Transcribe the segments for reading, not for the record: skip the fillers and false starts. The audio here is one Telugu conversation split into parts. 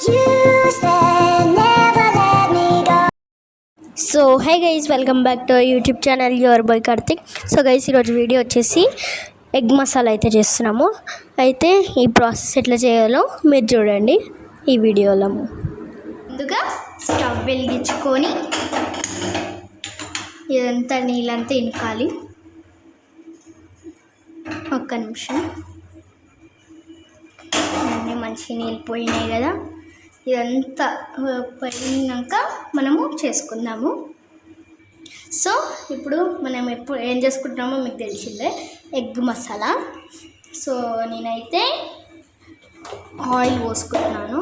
So hi guys, welcome back to YouTube channel your boy Karthik. So guys, ఈరోజు వీడియో వచ్చేసి ఎగ్ మసాలా అయితే చేస్తున్నాము. అయితే ఈ ప్రాసెస్ ఎట్లా చేయాలో మీరు చూడండి ఈ వీడియోలో. ముందుగా స్టవ్ వెలిగించుకొని ఇదంతా నీళ్ళంతా ఇనకాలి. ఒక్క నిమిషం. అన్నీ మంచి నీళ్ళు పోయినాయి కదా, ఇదంతా పోయినాక మనము చేసుకుందాము. సో ఇప్పుడు మనం ఎప్పుడు ఏం చేసుకుంటున్నామో మీకు తెలిసిందే, ఎగ్ మసాలా. సో నేనైతే ఆయిల్ పోసుకుంటున్నాను.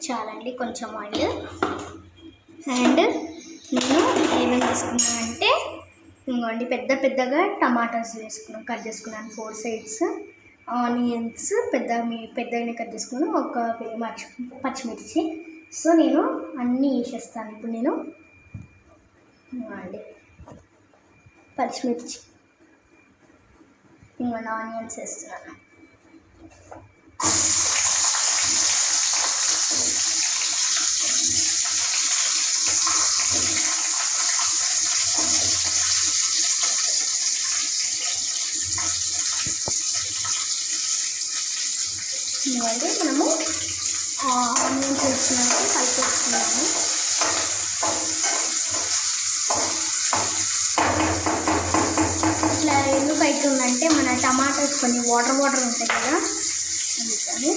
చాలండి, కొంచెం ఆయిల్. అండ్ నేను ఏమేమి తీసుకున్నానంటే, ఇంకోండి పెద్ద పెద్దగా టమాటాస్ వేసుకున్నాను, కట్ చేసుకున్నాను 4 sides. ఆనియన్స్ పెద్దగానే కట్ చేసుకున్నాను, ఒక పచ్చిమిర్చి. సో నేను అన్నీ వేసేస్తాను ఇప్పుడు. నేను పచ్చిమిర్చి, ఇంకోండి ఆనియన్స్ వేస్తున్నాను. ఇవ్వండి, మనము ఆనియన్స్ వేసుకున్నాక కలిపేసుకున్నాము. ఇట్లా ఎందుకు అవుతుందంటే, మన టమాటాస్ కొన్ని వాటర్ ఉంటాయి కదా, అందుకని.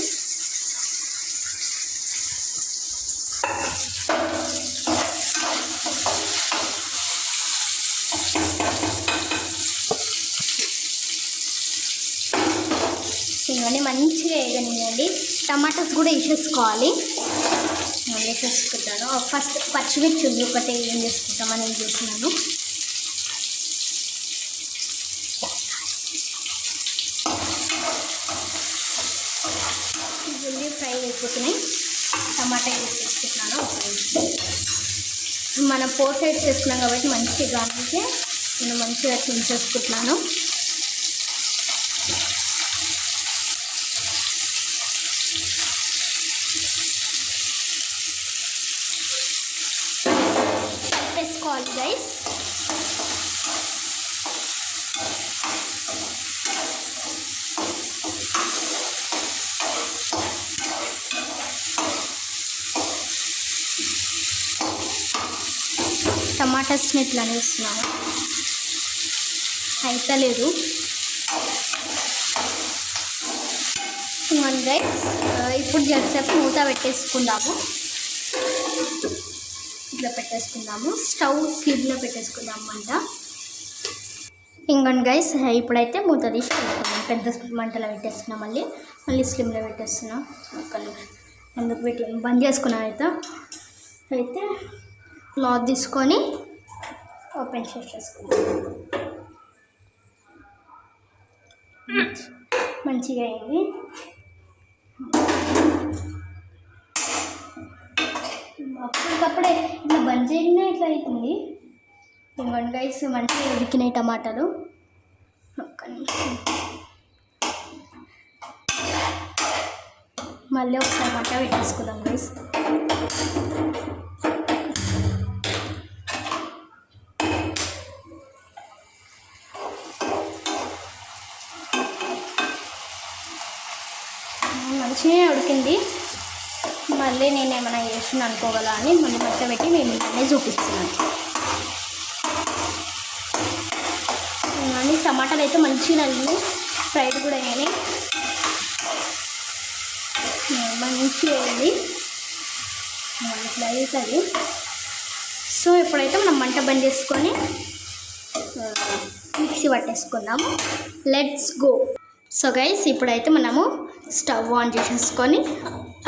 ఇవన్నీ మంచిగా వేయగనియండి. టమాటాస్ కూడా వేసేసుకోవాలి. వేసేసుకుంటాను. ఫస్ట్ పచ్చిమిర్చి ఉంది ఒకటి, ఏం చేసుకుంటామని నేను చేస్తున్నాను. ఇవన్నీ ఫ్రై అయిపోతున్నాయి. టమాటా వేసేసుకుంటున్నాను. మనం 4 sides వేసుకున్నాం కాబట్టి మంచిగా అందుకే నేను మంచిగా చించేసుకుంటున్నాను. వేసుకోవాలి గైస్. టమాటాస్ని ఇట్లా వేస్తున్నాను, అయితలేదు. ఇవ్వండి గైస్, ఇప్పుడు జరసేపు మూత పెట్టేసుకుందాము. ఇట్లా పెట్టేసుకుందాము. స్టవ్ స్లిమ్లో పెట్టేసుకుందాం మంట. ఇంకోండి గైస్, ఇప్పుడైతే మూత తీసి పెట్టుకున్నాం. పెద్ద మంటలో పెట్టేస్తున్నాం. మళ్ళీ స్లిమ్లో పెట్టేస్తున్నాం. ఎందుకు బంద్ చేసుకున్నాం. అయితే క్లాత్ తీసుకొని ఓపెన్ చేసేసుకున్నాం. మంచిగా అయింది. అప్పటికప్పుడే ఇట్లా బంద్ చేయగానే ఇట్లా అవుతుంది. ఇంకోండి గైస్, మంచిగా ఉడికినాయి టమాటాలు. ఒక్క నిమిషం, మళ్ళీ ఒకసారి మంట పెట్టేసుకుందాం గైస్. మంచిగా ఉడికింది. మళ్ళీ నేను ఏమైనా చేసిన అనుకోగల అని మళ్ళీ మధ్య పెట్టి మేము ఇవన్నీ చూపిస్తున్నాను. అన్నీ టమాటాలు అయితే మంచిగా నల్లి ఫ్రైడ్ కూడా అయ్యాయి. మంచిగా అయింది, ఇట్లా అవుతుంది. సో ఇప్పుడైతే మనం మంట బంద్ చేసుకొని మిక్సీ పట్టేసుకుందాము. Let's go. సో గైస్, ఇప్పుడైతే మనము స్టవ్ ఆన్ చేసేసుకొని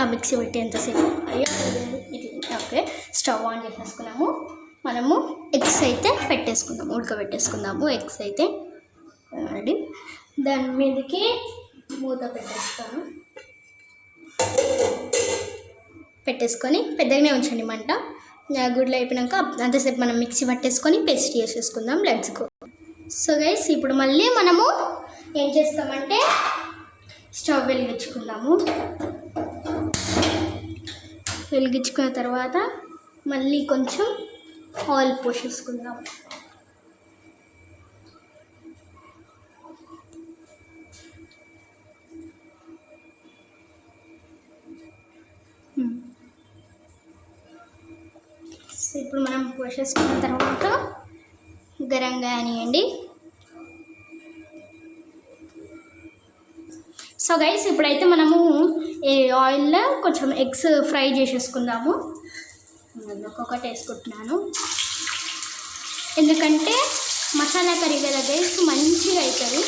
ఆ మిక్సీ పెట్టేంతసేపు ఓకే, స్టవ్ ఆన్ చేసేసుకున్నాము. మనము ఎగ్స్ అయితే ఉడకబెట్టేసుకుందాము. ఎగ్స్ అయితే దాని మీదకి మూత పెట్టేసుకొని పెద్దగానే ఉంచండి మంట. గుడ్లు అయిపోయాక అంతసేపు మనం మిక్సీ పట్టేసుకొని పేస్ట్ చేసేసుకుందాం. Let's go. సో గైస్ ఇప్పుడు మళ్ళీ మనము ఏం చేస్తామంటే స్టవ్ వెలిగించుకుందాము. వెలిగించుకున్న తర్వాత మళ్ళీ కొంచెం ఆయిల్ పోసేసుకుందాం. ఇప్పుడు మనం పోసేసుకున్న తర్వాత గరంగా అనియండి. సో గైస్ ఇప్పుడైతే మనము ఈ ఆయిల్లో కొంచెం ఎగ్స్ ఫ్రై చేసేసుకుందాము. ఒక్కొక్కటి వేసుకుంటున్నాను ఎందుకంటే మసాలా కర్రీ కదా గైస్, మంచిగా అవుతుంది.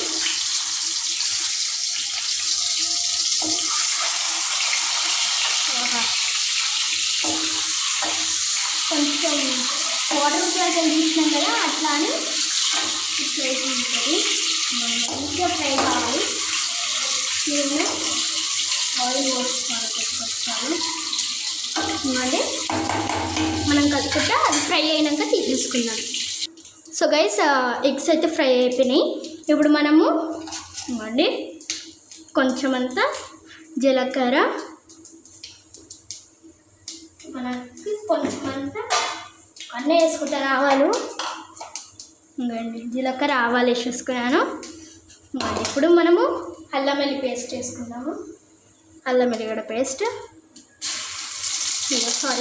కొంచెం వాటర్ ఫ్రై తీసినాం కదా, అట్లా అని ఇట్లా ఉంటుంది. మంచిగా ఫ్రై కావాలి. నేను ఆయిల్ పోసుకోవాలి. ఇవ్వండి, మనం కలుపుకుంటే అది ఫ్రై అయినాక తీసేసుకుందాం. సో గైస్ ఎగ్స్ అయితే ఫ్రై అయిపోయినాయి. ఇప్పుడు మనము ఇవ్వండి కొంచెం అంతా జీలకర్ర, మనకి కొంచెం అంతా అన్నీ వేసుకుంటాను. ఆవాలు ఇవ్వండి, జీలకర్ర ఆవాలు వేసేసుకున్నాను. ఇప్పుడు మనము అల్లం వెల్లుల్లి పేస్ట్ వేసుకుందాము. అల్లం వెల్లుల్లి పేస్ట్,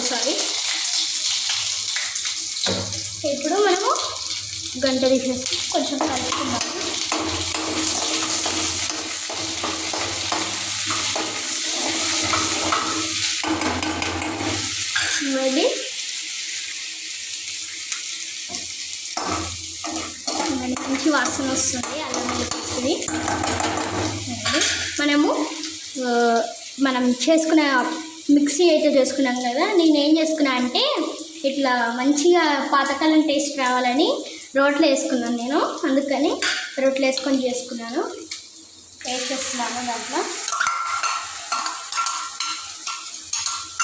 సారీ. ఇప్పుడు మనము గంట తీసేసి కొంచెం కలుపుకుందాము. మళ్ళీ మంచి వాసన వస్తుంది అల్లం వెల్లుల్లి పేస్ట్ని. మనం చేసుకున్న మిక్సీ అయితే చేసుకున్నాం కదా, నేనేం చేసుకున్నా అంటే ఇట్లా మంచిగా పాతకాలం టేస్ట్ రావాలని రోట్లో వేసుకున్నాను నేను. అందుకని రోట్లో వేసుకొని చేసుకున్నాను. వేసేస్తున్నాను. దాంట్లో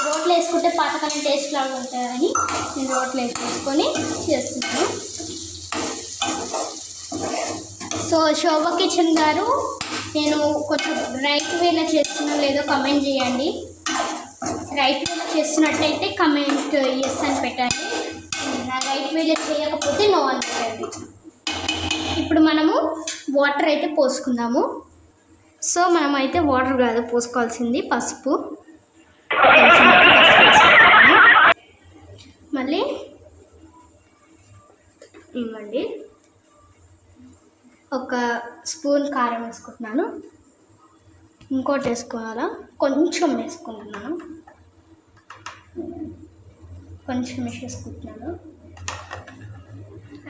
రోట్లో వేసుకుంటే పాతకాలం టేస్ట్ లాగా ఉంటుందని నేను రోట్లో వేసుకొని చేస్తున్నాను. సో శోభ కిచెన్ గారు, నేను కొంచెం రైట్ వేలో చేస్తున్నాను లేదో కమెంట్ చేయండి. రైట్ వేలో చేస్తున్నట్టయితే కమెంట్ ఎస్ అని పెట్టండి. నా రైట్ వేలో చేయకపోతే నో అని పెట్టండి. ఇప్పుడు మనము వాటర్ అయితే పోసుకుందాము. సో మనమైతే వాటర్ కాదు పోసుకోవాల్సింది, పసుపు. మళ్ళీ ఇవ్వండి ఒక స్పూన్ కారం వేసుకుంటున్నాను. ఇంకోటి వేసుకోవాలా, కొంచెం వేసుకుంటున్నాను. కొంచెం వేసేసుకుంటున్నాను.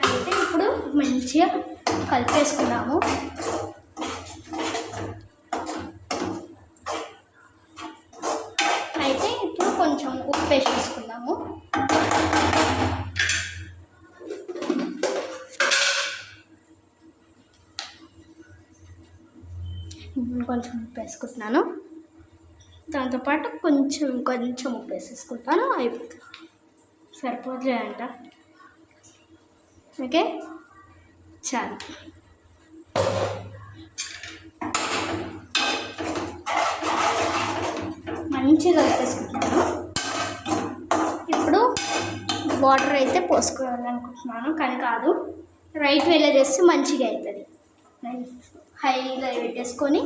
అయితే ఇప్పుడు మంచిగా కలిపేసుకున్నాము. అయితే ఇప్పుడు కొంచెం ఉప్పు వేసేసుకుందాము. కొంచెం ఉప్పు వేసుకుంటున్నాను. దాంతోపాటు కొంచెం ఉప్పు వేసేసుకుంటాను. అయిపోతుంది, సరిపోతుందంట. ఓకే, చాలు. మంచిగా కలిపేసుకుంటున్నాను. ఇప్పుడు వాటర్ అయితే పోసుకోవాలనుకుంటున్నాను, కానీ కాదు, రైట్ వేలో చేస్తే మంచిగా అవుతుంది. హైలో పెట్టేసుకొని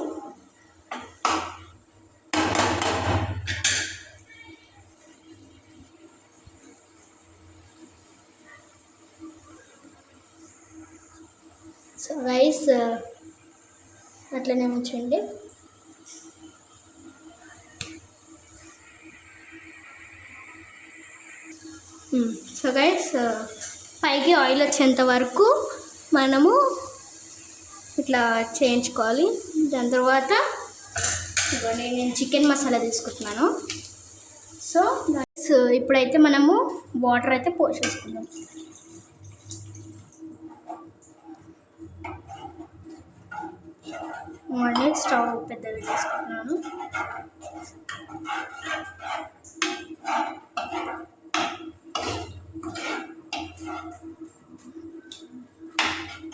సో రైస్ అట్లనే ఉంచండి. సో గైస్ పైకి ఆయిల్ వచ్చేంత వరకు మనము ఇట్లా చేయించుకోవాలి. దాని తర్వాత నేను చికెన్ మసాలా తీసుకుంటున్నాను. సో గైస్ ఇప్పుడైతే మనము వాటర్ అయితే పోసేసుకుందాం. మళ్ళీ స్టవ్ పెద్దది తీసుకుంటున్నాను.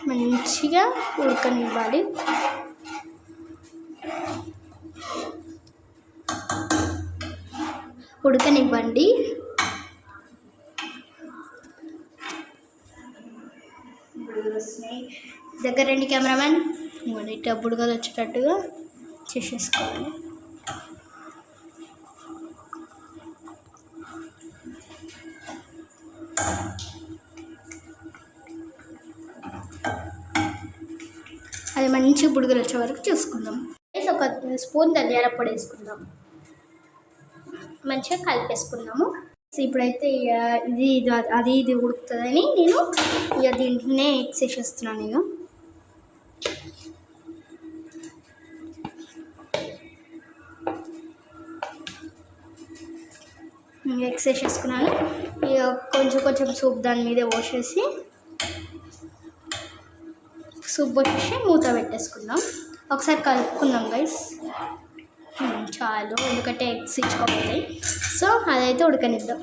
మంచిగా ఉడకనివ్వాలి. ఉడకనివ్వండి. దగ్గర రండి కెమెరామ్యాన్. ఇట్లా బుడగలు వచ్చేటట్టుగా చేసేసుకోవాలి. అది మంచిగా బుడగలు వచ్చే వరకు చూసుకుందాం. ఒక స్పూన్ ధనియాల పొడి వేసుకుందాం. మంచిగా కలిపేసుకున్నాము. ఇప్పుడైతే ఇది ఉడుకుతుందని నేను ఇక దీంట్లోనే ఎగ్స్ వేసేస్తున్నాను. ఇక ఎగ్స్ వేసేసుకున్నాను. ఇక కొంచెం సూప్ దాని మీద పోసేసి మూత పెట్టేసుకుందాం. ఒకసారి కలుపుకుందాం గైస్. చాలు, ఎందుకంటే ఎగ్స్ ఇచ్చుకోపోతాయి. సో అదైతే ఉడకనిద్దాం.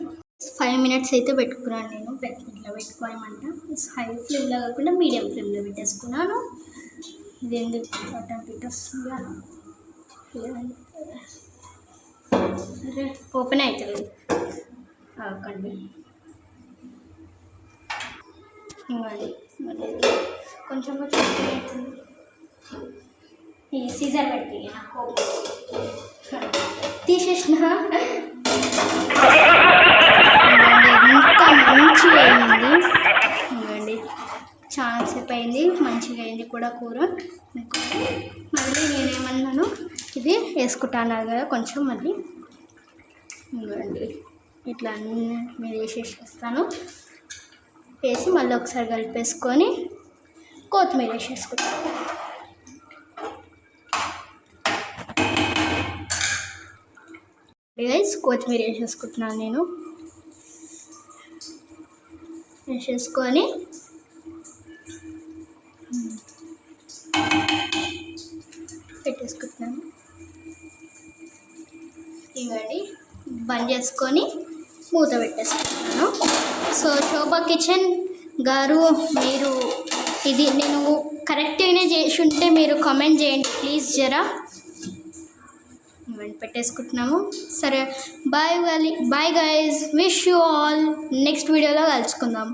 5 minutes అయితే పెట్టుకున్నాను నేను. ఇట్లా పెట్టుకోనమంట హై ఫ్లేమ్లో కాకుండా మీడియం ఫ్లేమ్లో పెట్టేసుకున్నాను. ఇది ఎందుకు బటన్ పెట్టేస్తుంది ఓపెన్ అవుతుంది కాకండి. ఇవ్వండి కొంచెం అవుతుంది. ఈ సీజర్ పెట్టి నాకు తీసేసిన. ఎంత మంచిగా అయింది ఇవ్వండి. చాలా సేపు అయింది, మంచిగా అయింది కూడా కూర. మళ్ళీ నేనేమన్నాను, ఇది వేసుకుంటాను కదా కొంచెం. మళ్ళీ ఇవ్వండి ఇట్లా అన్నీ మీరు వేసేసేస్తాను. వేసి మళ్ళీ ఒకసారి కలిపేసుకొని కొత్తిమీర వేసేసుకుంటాను. గైస్ కొత్తిమీర వేసేసుకుంటున్నాను నేను. వేసేసుకొని పెట్టేసుకుంటున్నాను. ఇవ్వండి బంద్ చేసుకొని మూత పెట్టేసుకుంటున్నాను. సో శోభా కిచెన్ గారు, మీరు ఇది నేను కరెక్ట్గానే చేసి ఉంటే మీరు కామెంట్ చేయండి ప్లీజ్ జరా. పెట్టేసుకుంటున్నాము. సరే bye guys, wish you all. Next వీడియోలో కలుసుకుందాం.